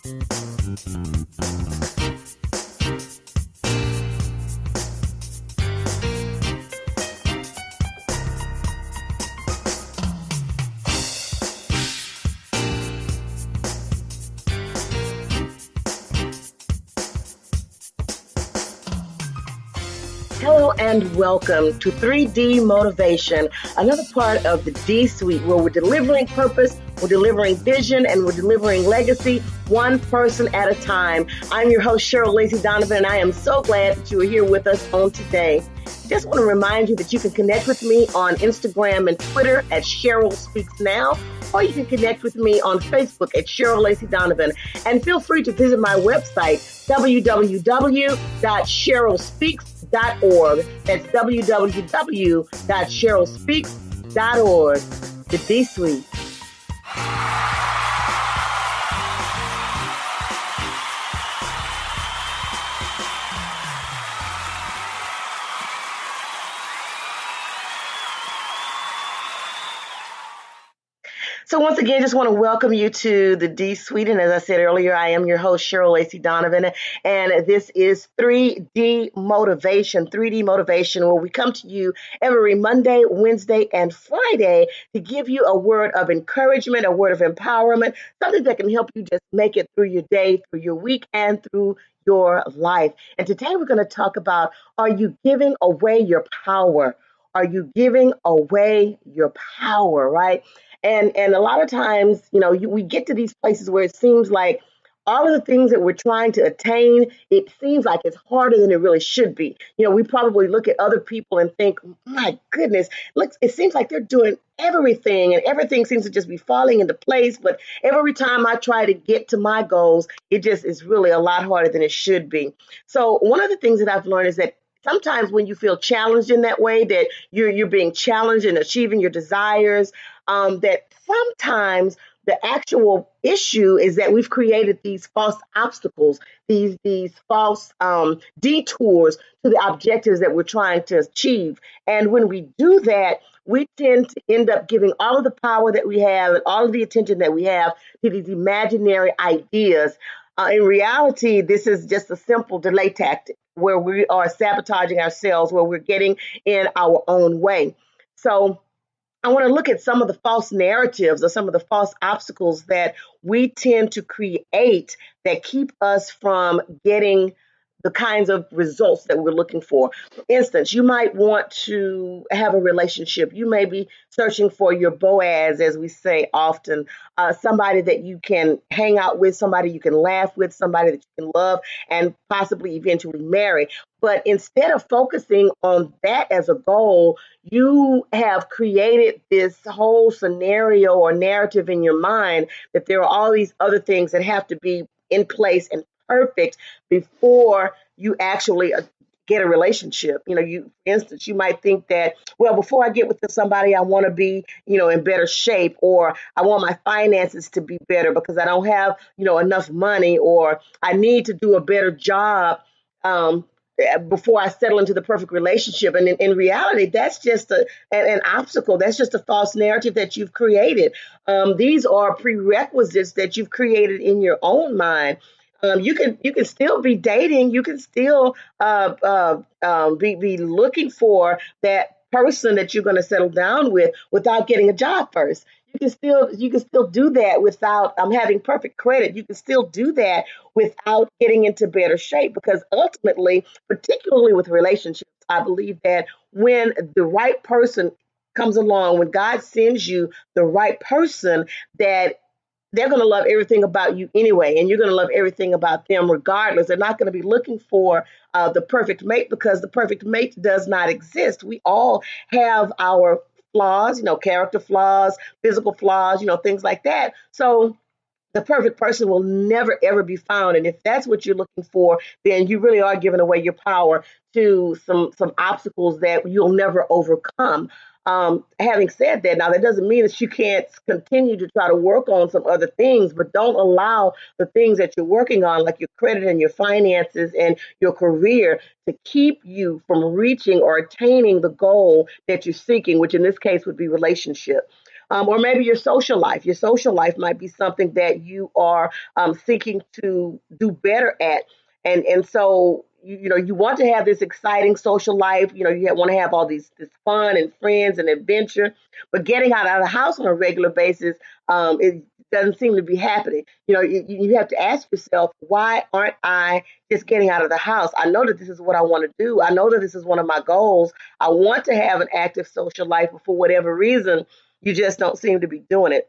Hello and welcome to 3D Motivation, another part of the D Suite where we're delivering purpose, we're delivering vision, and we're delivering legacy one person at a time. I'm your host, Cheryl Lacey Donovan, and I am so glad that you are here with us on today. Just want to remind you that you can connect with me on Instagram and Twitter at Cheryl Speaks Now, or you can connect with me on Facebook at Cheryl Lacey Donovan. And feel free to visit my website, www.cherylspeaks.org. That's www.cherylspeaks.org. The D Suite. So once again, just want to welcome you to the D Suite. And as I said earlier, I am your host, Cheryl Lacey Donovan. And this is 3D Motivation, where we come to you every Monday, Wednesday, and Friday to give you a word of encouragement, a word of empowerment, something that can help you just make it through your day, through your week, and through your life. And today we're going to talk about, are you giving away your power? Are you giving away your power, right? And a lot of times, we get to these places where it seems like all of the things that we're trying to attain, it seems like it's harder than it really should be. We probably look at other people and think, my goodness, look, it seems like they're doing everything and everything seems to just be falling into place. But every time I try to get to my goals, it just is really a lot harder than it should be. So one of the things that I've learned is that sometimes when you feel challenged in that way, that you're being challenged in achieving your desires, that sometimes the actual issue is that we've created these false obstacles, these false detours to the objectives that we're trying to achieve. And when we do that, we tend to end up giving all of the power that we have and all of the attention that we have to these imaginary ideas. In reality, this is just a simple delay tactic where we are sabotaging ourselves, where we're getting in our own way. So I want to look at some of the false narratives or some of the false obstacles that we tend to create that keep us from getting the kinds of results that we're looking for. For instance, you might want to have a relationship. You may be searching for your Boaz, as we say often, somebody that you can hang out with, somebody you can laugh with, somebody that you can love, and possibly eventually marry. But instead of focusing on that as a goal, you have created this whole scenario or narrative in your mind that there are all these other things that have to be in place and perfect before you actually get a relationship. For instance, you might think that, well, before I get with somebody, I want to be, in better shape, or I want my finances to be better because I don't have, enough money, or I need to do a better job before I settle into the perfect relationship. And in reality, that's just an obstacle. That's just a false narrative that you've created. These are prerequisites that you've created in your own mind. You can still be dating. You can still be looking for that person that you're going to settle down with without getting a job first. You can still do that without having perfect credit. You can still do that without getting into better shape, because ultimately, particularly with relationships, I believe that when the right person comes along, when God sends you the right person, that they're going to love everything about you anyway, and you're going to love everything about them regardless. They're not going to be looking for the perfect mate, because the perfect mate does not exist. We all have our flaws, character flaws, physical flaws, things like that. So the perfect person will never, ever be found. And if that's what you're looking for, then you really are giving away your power to some obstacles that you'll never overcome. Having said that, now that doesn't mean that you can't continue to try to work on some other things, but don't allow the things that you're working on, like your credit and your finances and your career, to keep you from reaching or attaining the goal that you're seeking, which in this case would be relationship. Or maybe your social life. Your social life might be something that you are seeking to do better at. And so you know you want to have this exciting social life. You know you want to have all this fun and friends and adventure, but getting out of the house on a regular basis, it doesn't seem to be happening. You know you have to ask yourself, why aren't I just getting out of the house? I know that this is what I want to do. I know that this is one of my goals. I want to have an active social life, but for whatever reason, you just don't seem to be doing it.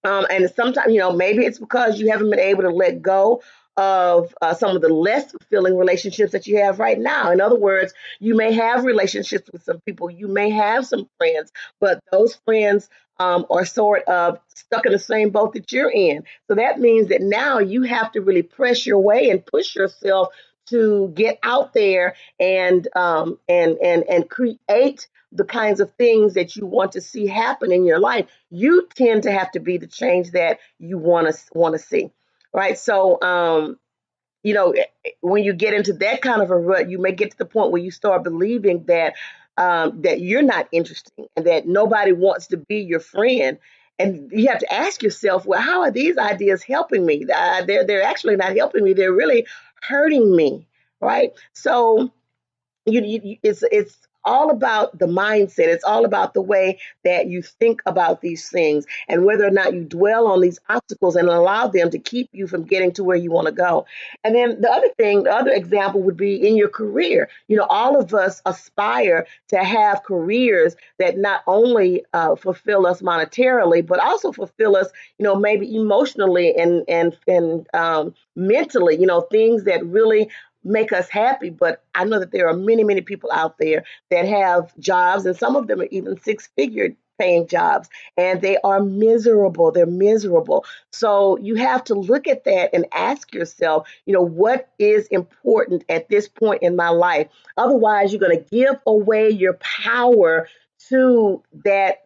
And sometimes, you know, maybe it's because you haven't been able to let go of some of the less fulfilling relationships that you have right now. In other words, you may have relationships with some people, you may have some friends, but those friends are sort of stuck in the same boat that you're in. So that means that now you have to really press your way and push yourself to get out there and create the kinds of things that you want to see happen in your life. You tend to have to be the change that you want to see, right? So you know, when you get into that kind of a rut, you may get to the point where you start believing that that you're not interesting and that nobody wants to be your friend. And you have to ask yourself, well, how are these ideas helping me? They're actually not helping me. They're really hurting me, right? So it's all about the mindset. It's all about the way that you think about these things and whether or not you dwell on these obstacles and allow them to keep you from getting to where you want to go. And then the other example would be in your career. You know, all of us aspire to have careers that not only fulfill us monetarily, but also fulfill us, you know, maybe emotionally and mentally. You know, things that really make us happy. But I know that there are many, many people out there that have jobs, and some of them are even six-figure paying jobs, and they are miserable. They're miserable. So you have to look at that and ask yourself, you know, what is important at this point in my life? Otherwise, you're going to give away your power to that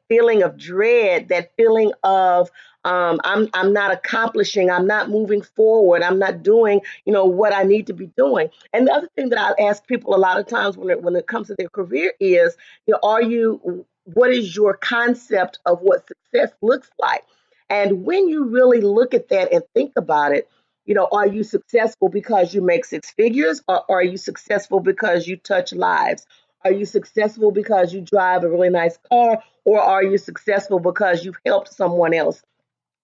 feeling of dread, that feeling of I'm not accomplishing, I'm not moving forward, I'm not doing, you know, what I need to be doing. And the other thing that I ask people a lot of times when it comes to their career is, you know, what is your concept of what success looks like? And when you really look at that and think about it, you know, are you successful because you make six figures, or are you successful because you touch lives? Are you successful because you drive a really nice car, or are you successful because you've helped someone else?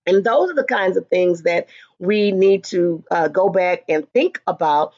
And those are the kinds of things that we need to go back and think about.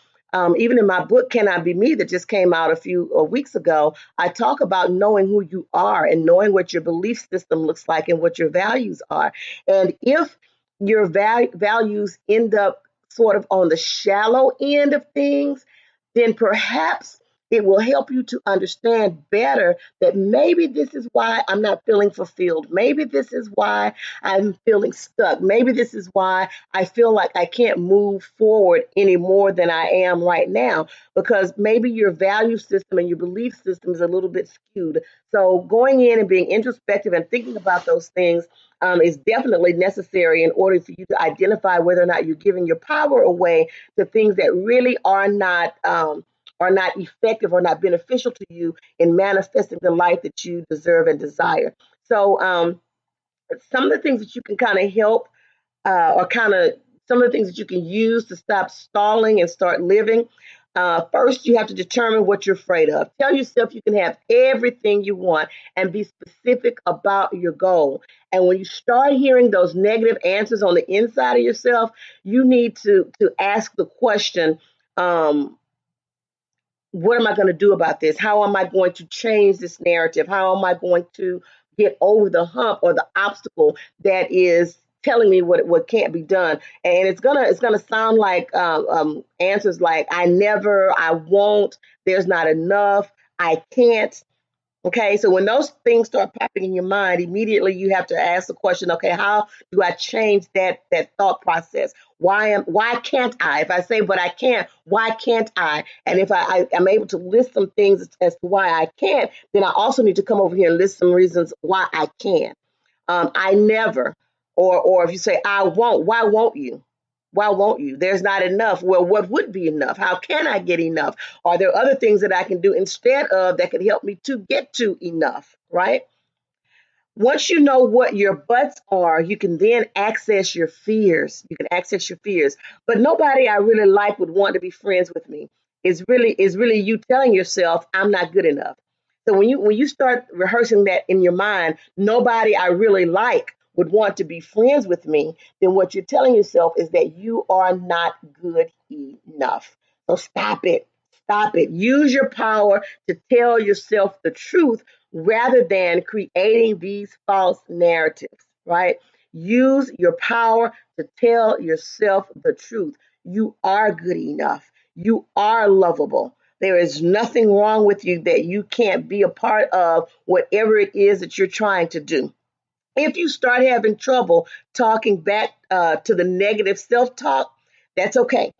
Even in my book, Can I Be Me, that just came out a few weeks ago, I talk about knowing who you are and knowing what your belief system looks like and what your values are. And if your values end up sort of on the shallow end of things, then perhaps it will help you to understand better that maybe this is why I'm not feeling fulfilled. Maybe this is why I'm feeling stuck. Maybe this is why I feel like I can't move forward any more than I am right now, because maybe your value system and your belief system is a little bit skewed. So going in and being introspective and thinking about those things is definitely necessary in order for you to identify whether or not you're giving your power away to things that really are not effective or not beneficial to you in manifesting the life that you deserve and desire. So some of the things that you can kind of help or kind of some of the things that you can use to stop stalling and start living. First, you have to determine what you're afraid of. Tell yourself you can have everything you want and be specific about your goal. And when you start hearing those negative answers on the inside of yourself, you need to ask the question, what am I going to do about this? How am I going to change this narrative? How am I going to get over the hump or the obstacle that is telling me what can't be done? And it's gonna sound like answers like I never, I won't, there's not enough, I can't. Okay, so when those things start popping in your mind, immediately you have to ask the question, okay, how do I change that thought process? Why can't I? If I say but I can't, why can't I? And if I'm able to list some things as to why I can't, then I also need to come over here and list some reasons why I can. I never, or if you say I won't, why won't you? Why won't you? There's not enough. Well, what would be enough? How can I get enough? Are there other things that I can do instead of that could help me to get to enough? Right? Once you know what your buts are, you can then access your fears. You can access your fears. But nobody I really like would want to be friends with me. Is really you telling yourself I'm not good enough. So when you start rehearsing that in your mind, nobody I really like would want to be friends with me, then what you're telling yourself is that you are not good enough. So stop it. Stop it. Use your power to tell yourself the truth rather than creating these false narratives, right? Use your power to tell yourself the truth. You are good enough. You are lovable. There is nothing wrong with you that you can't be a part of whatever it is that you're trying to do. If you start having trouble talking back to the negative self talk, that's okay.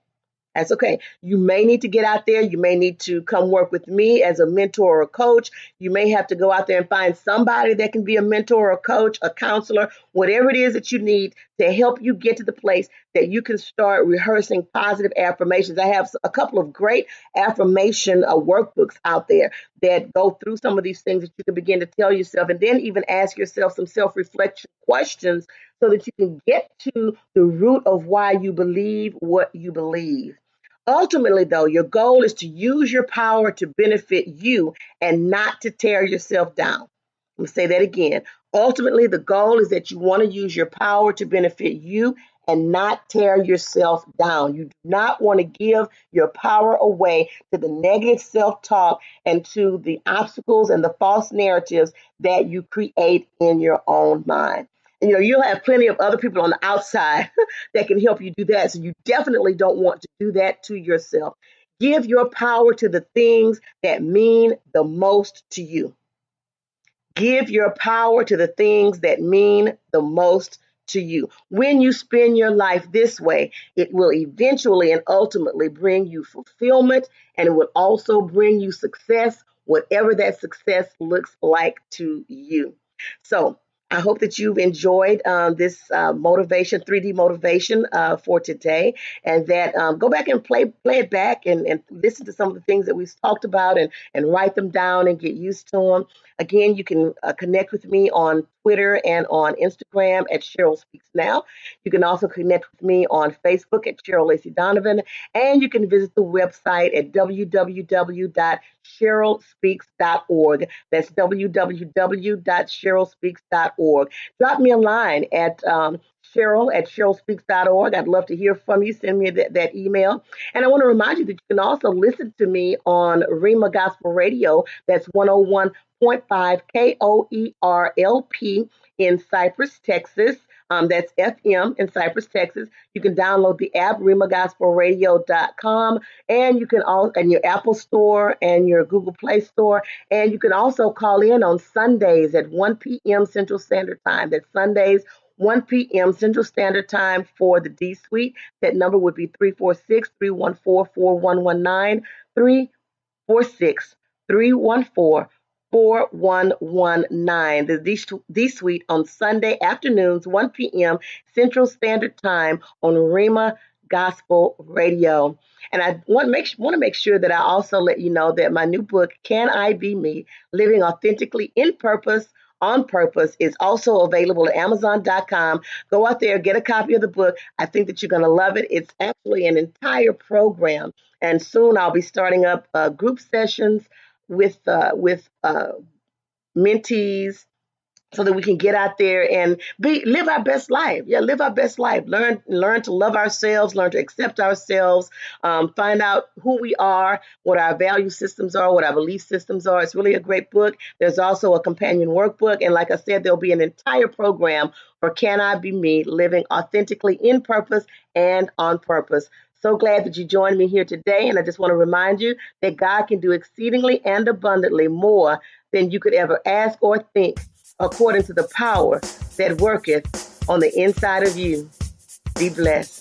That's okay. You may need to get out there. You may need to come work with me as a mentor or a coach. You may have to go out there and find somebody that can be a mentor or a coach, a counselor, whatever it is that you need to help you get to the place that you can start rehearsing positive affirmations. I have a couple of great affirmation workbooks out there that go through some of these things that you can begin to tell yourself, and then even ask yourself some self-reflection questions so that you can get to the root of why you believe what you believe. Ultimately, though, your goal is to use your power to benefit you and not to tear yourself down. Let me say that again. Ultimately, the goal is that you want to use your power to benefit you and not tear yourself down. You do not want to give your power away to the negative self talk and to the obstacles and the false narratives that you create in your own mind. And you'll have plenty of other people on the outside that can help you do that. So you definitely don't want to do that to yourself. Give your power to the things that mean the most to you. Give your power to the things that mean the most to you. When you spend your life this way, it will eventually and ultimately bring you fulfillment, and it will also bring you success, whatever that success looks like to you. So I hope that you've enjoyed this motivation, 3D motivation for today, and that go back and play it back and listen to some of the things that we've talked about and write them down and get used to them. Again, you can connect with me on Twitter and on Instagram at Cheryl Speaks Now. You can also connect with me on Facebook at Cheryl Lacey Donovan, and you can visit the website at www.cherylspeaks.org. That's www.cherylspeaks.org. Drop me a line at Cheryl at cherylspeaks.org. I'd love to hear from you. Send me that email. And I want to remind you that you can also listen to me on Rhema Gospel Radio. That's 101.5 KOERLP in Cypress, Texas. That's FM in Cypress, Texas. You can download the app, RhemaGospelRadio.com, and you can all in your Apple Store and your Google Play Store. And you can also call in on Sundays at 1 p.m. Central Standard Time. That's Sundays, 1 p.m. Central Standard Time for the D Suite. That number would be 346-314-4119, 346-314-4119. The D Suite on Sunday afternoons, 1 p.m. Central Standard Time on Rhema Gospel Radio. And I want to make sure that I also let you know that my new book, Can I Be Me? Living Authentically in Purpose, on Purpose, is also available at Amazon.com. Go out there, get a copy of the book. I think that you're going to love it. It's actually an entire program. And soon I'll be starting up group sessions with mentees so that we can get out there and live our best life. Yeah, live our best life. Learn to love ourselves, learn to accept ourselves, find out who we are, what our value systems are, what our belief systems are. It's really a great book. There's also a companion workbook. And like I said, there'll be an entire program for Can I Be Me? Living Authentically in Purpose and on Purpose. So glad that you joined me here today. And I just want to remind you that God can do exceedingly and abundantly more than you could ever ask or think, according to the power that worketh on the inside of you. Be blessed.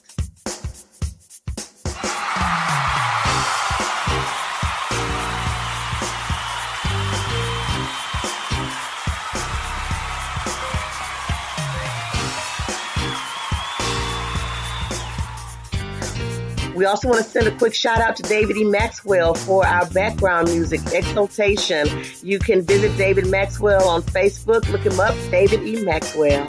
We also want to send a quick shout out to David E. Maxwell for our background music, Exaltation. You can visit David Maxwell on Facebook. Look him up, David E. Maxwell.